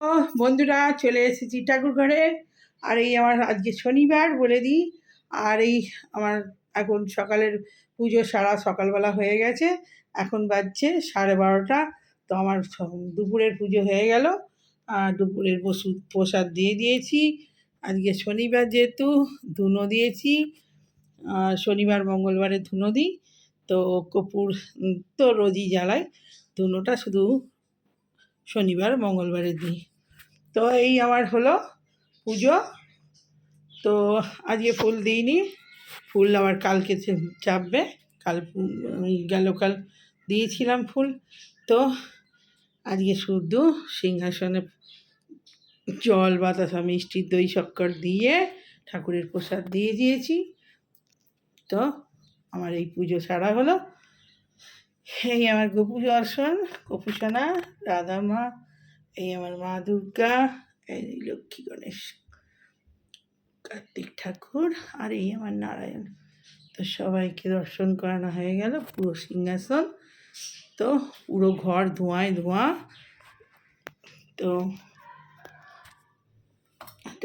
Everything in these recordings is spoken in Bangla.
ও বন্ধুরা, চলে এসেছি ঠাকুর ঘরে। আর এই আমার আজকে শনিবার বলে দিই। আর এই আমার এখন সকালের পুজো সারা সকালবেলা হয়ে গেছে। এখন বাজছে 12:30। তো আমার দুপুরের পুজো হয়ে গেল। আর দুপুরের প্রসাদ দিয়ে দিয়েছি। আজকে শনিবার যেহেতু ধুনো দিয়েছি। শনিবার মঙ্গলবারে ধুনো দিই। তো কর্পূর তো রোজই জ্বালাই, ধুনোটা শুধু শনিবার মঙ্গলবারে দিই। তো এই আমার হলো পুজো। তো আজকে ফুল দিইনি, ফুল আবার কালকে চাপবে। কাল কাল দিয়েছিলাম ফুল। তো আজকে শুধু সিংহাসনে জল বাতাসা মিষ্টি দই শক্কর দিয়ে ঠাকুরের প্রসাদ দিয়ে দিয়েছি। তো আমার এই পুজো সারা হলো। এই আমার গোপু দর্শন, গোপুসোনা, রাধা মা, এই আমার মা দুর্গা, এই লক্ষ্মী গণেশ, কার্তিক ঠাকুর, আর এই আমার নারায়ণ। তো সবাইকে দর্শন করানো হয়ে গেল। পুরো সিংহাসন তো পুরো ঘর ধোঁয়ায় ধোঁয়া। তো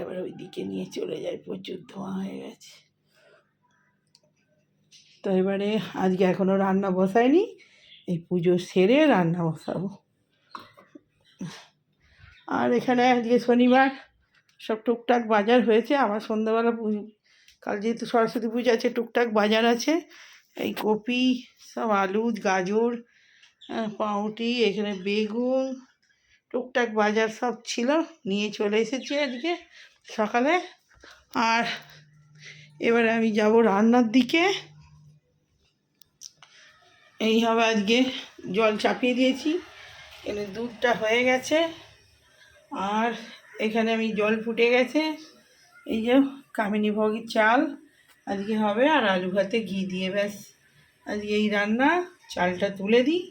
এবার ওইদিকে নিয়ে চলে যায়, প্রচুর ধোঁয়া হয়ে গেছে। তো এবারে আজকে এখনও রান্না বসায়নি, এই পুজো সেরে রান্না বসাবো। আর এখানে আজকে শনিবার সব টুকটাক বাজার হয়েছে। আবার সন্ধ্যাবেলা কাল যেহেতু সরস্বতী পুজো আছে, টুকটাক বাজার আছে। এই কপি, সব আলু, গাজর, পাউরুটি, এখানে বেগুন, টুকটাক বাজার সব ছিল, নিয়ে চলে এসেছি আজকে সকালে। আর এবারে আমি যাব রান্নার দিকে। এইভাবে আজকে জল চাপিয়ে দিয়েছি, এখানে দুধটা হয়ে গেছে। আর এখানে আমি জল ফুটে গেছে। এই যে কামিনী ভোগের চাল আজকে হবে, আর আলু ভাতে ঘি দিয়ে, ব্যাস আজকে এই রান্না। চালটা তুলে দিই।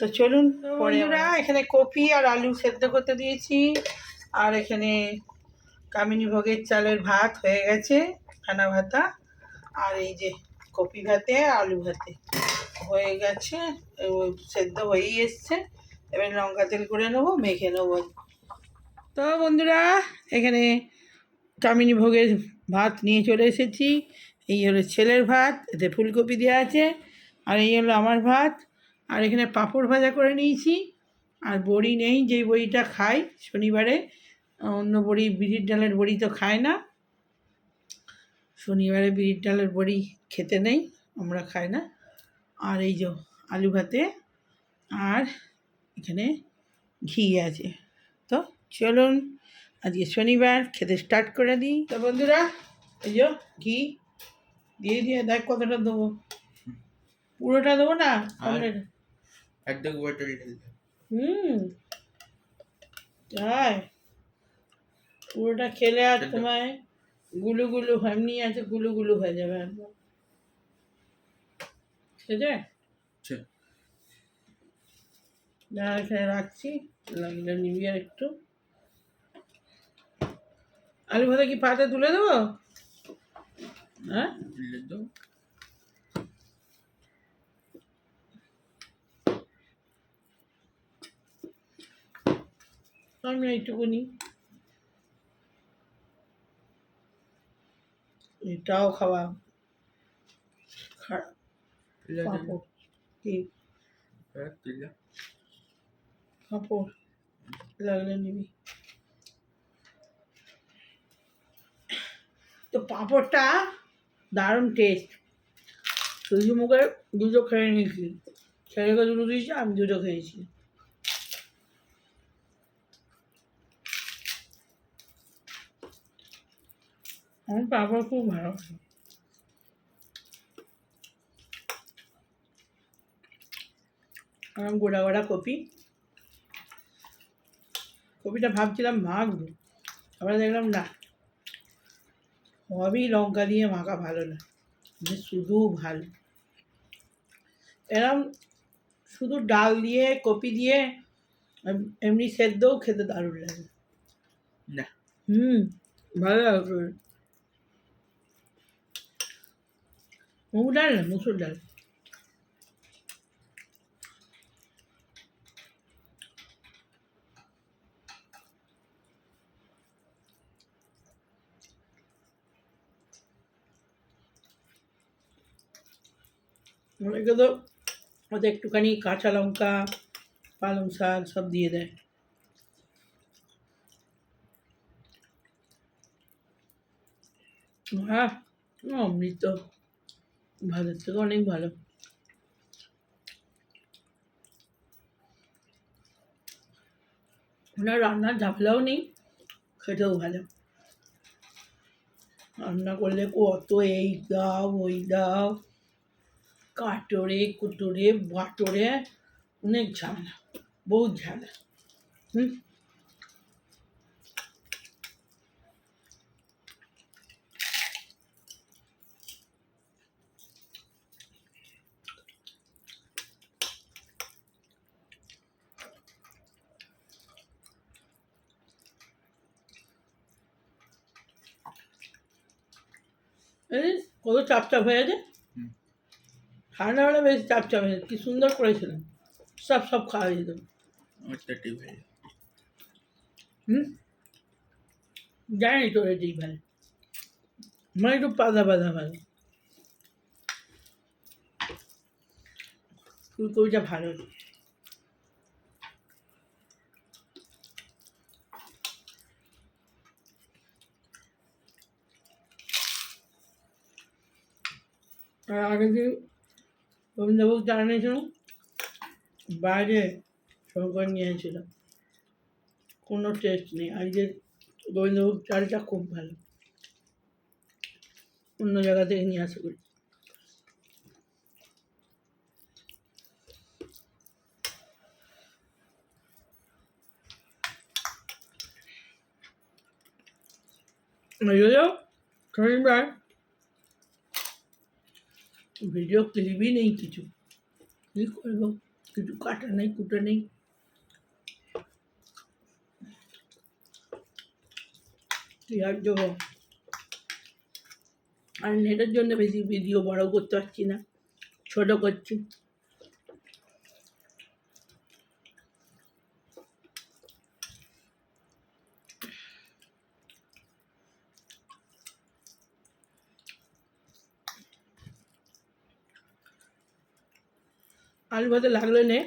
তো চলুন পরে। এখানে কপি আর আলু সেদ্ধ করতে দিয়েছি। আর এখানে কামিনী ভোগের চালের ভাত হয়ে গেছে, খানা ভাতা। আর এই যে কপি ভাতে আলু ভাতে হয়ে গেছে, সেদ্ধ হয়েই এসছে। এবার লঙ্কা তেল করে নেবো, মেখে নেবো। তো বন্ধুরা, এখানে কামিনী ভোগের ভাত নিয়ে চলে এসেছি। এই হলো ছেলের ভাত, এতে ফুলকপি দেওয়া আছে। আর এই হলো আমার ভাত। আর এখানে পাঁপড় ভাজা করে নিয়েছি। আর বড়ি নেই, যেই বড়িটা খাই শনিবারে, অন্য বড়ি, বিড়ির ডালের বড়ি তো খায় না। শনিবারে বিড়ির ডালের বড়ি খেতে নেই, আমরা খাই না। আর এই যে আলু ভাতে, আর এখানে ঘি আছে। তো চলুন আজকে শনিবার খেতে স্টার্ট করে দিই। তো বন্ধুরা, এই যে ঘি দিয়ে দিয়ে দেখ কতটা দেবো। পুরোটা দেবো না, তাই পুরোটা খেলে আর তোমায় গুলু গুলু এমনি আছে, গুলু গুলু হয়ে যাবে একদম। সেটা এখানে রাখছি, লাগলে নিবি। আর একটু আলু ভাজা কি পাতে তুলে দেবো? হ্যাঁ, আমি এইটুকুনি, এটাও খাওয়া খারাপ। পাঁপড় কি পাঁপড় লাগলে নিবি। তো পাঁপড়টা দারুণ টেস্ট। সূর্যমুখে দুটো খেয়ে নিয়েছি, ছেলেকে দুটো দিয়েছি, আমি দুটো খেয়েছি। আমার পাঁপড় খুব ভালো। আমার গোটা গোটা কপিটা ভাবছিলাম মাখবো, আবার দেখলাম না, সবই লঙ্কা দিয়ে মাখা ভালো না, শুধু ভালো। এরম শুধু ডাল দিয়ে কপি দিয়ে এমনি সেদ্ধও খেতে দারুণ লাগে না। ভালো লাগে। মুগ ডাল না, মুসুর ডাল। অনেকে তো ওতে একটুখানি কাঁচা লঙ্কা পালং শাক সব দিয়ে দেয়। হ্যাঁ, অমৃত ভাতের থেকে অনেক ভালো। ওনার রান্নার ঝামেলাও নেই, খেতেও ভালো। রান্না করলে কত এই দাও ওই দাও, কাটোরে কুটোরে বাটোরে, অনেক ঝামেলা, বহুত ঝামেলা। হুম। এই কত চাপ চাপ হয়ে আছে, ঠান্ডাবেলা বেশ চাপ চাপ হয়ে কি সুন্দর করেছিলাম, সব সব খাওয়া যেত। হুম, জানি তো এটাই ভালো, মানে একটু পাতা পাতা ভালো, ফুলকপিটা ভালো। আর আগের দিন গোবিন্দভোগ চাল নিয়েছিলাম, বাইরে শঙ্কর নিয়েছিল, কোনো টেস্ট নেই। আজকে গোবিন্দভোগ চালটা খুব ভালো, অন্য জায়গা থেকে নিয়ে আসা করি। শনিবার ভিডিও ক্লিপই নেই কিছু, কী করবো, কিছু কাটা নেই কুটা নেই। কি আর দেবো, আর নেটের জন্য বেশি ভিডিও বড় করতে পারছি না, ছোট করছি। আলু ভাতে লাগলে নে,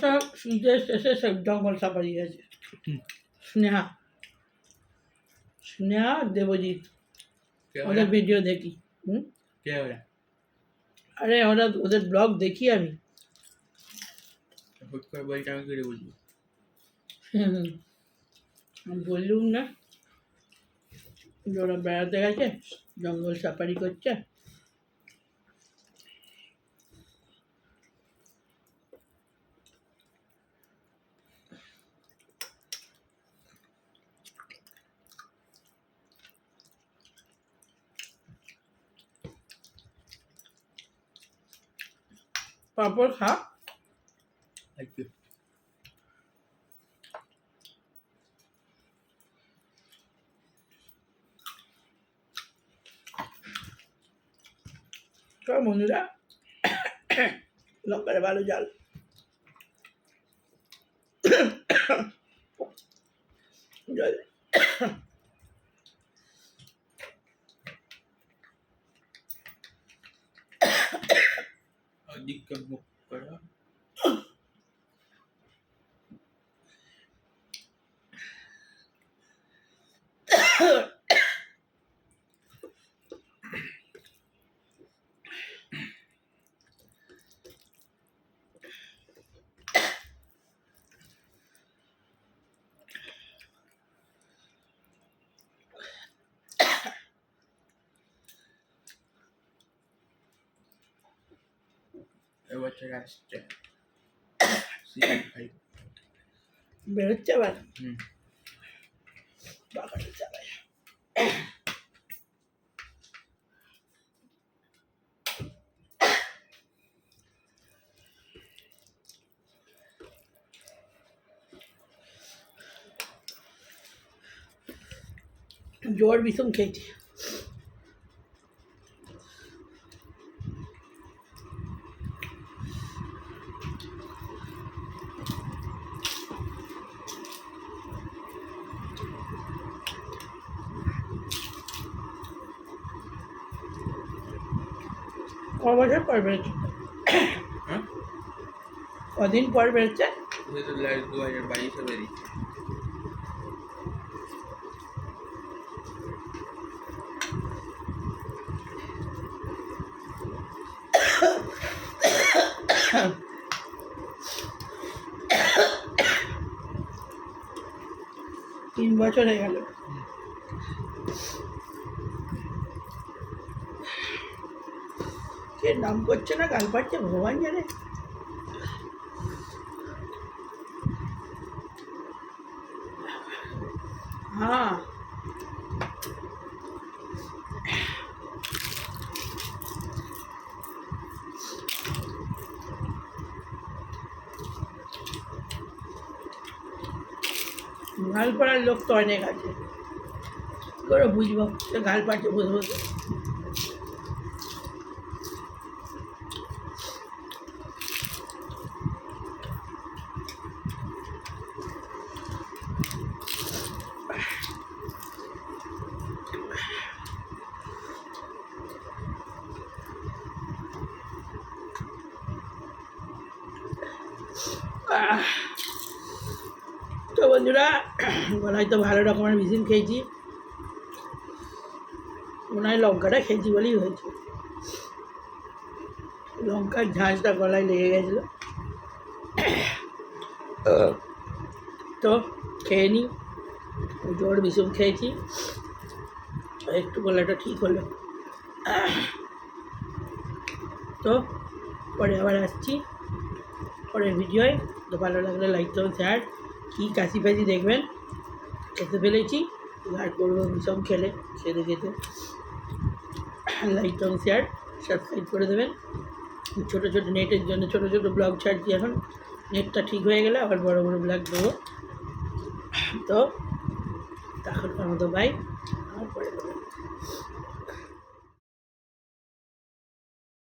সব শীতের শেষে সব জঙ্গল সাফারি আছে। স্নেহা স্নেহা দেবজিৎ, ওদের ভিডিও দেখি। হুম, আরে ওরা ওদের ব্লগ দেখি আমি। আমি বললুম না যে ওরা বেড়াতে গেছে, জঙ্গল সাফারি করছে। পাঁপড় খা, সব বন্ধুরা লঙ্কারে ভালো জাল। জল এবছর আসছে বেরোচ্ছে আবার, বাগানে যাবে। জোর ভীষণ খেয়েছি। বছর পর বেড়েছে? হ্যাঁ কদিন পর বেড়েছে? 2022-এ বেরিয়েছে। তিন বছর হয়ে গেল। কে নাম করছে না গাল পাচ্ছে ভগবান জানে। হ্যাঁ গাল পড়ার লোক তো অনেক আছে, কী করে বুঝবো সে গাল পাচ্ছে বসে বসে। তো বন্ধুরা, গলায় তো ভালো রকমের মেশিন খেয়েছি, মনে হয় লঙ্কাটা খেয়েছি বলেই হয়েছে। লঙ্কার ঝাঁঝটা গলায় লেগে গেছিলো, তো খেয়ে নিই। জোর ভীষণ খেয়েছি, একটু গলাটা ঠিক হলো। তো পরে আবার আসছি পরের ভিডিওয়। তো ভালো লাগলে লাইক করুন, শেয়ার। কী কাশি ফাশি দেখবেন, খেতে ফেলেছি আর করবো ভীষণ খেলে খেতে খেতে। লাইক করুন, শেয়ার, সাবস্ক্রাইব করে দেবেন। ছোটো ছোটো নেটের জন্য ছোটো ছোটো ব্লগ ছাড়ছি এখন, নেটটা ঠিক হয়ে গেলে আবার বড় বড় ব্লগ দেবো। তো তখনকার মতো বাই, আমার পরে দেবেন।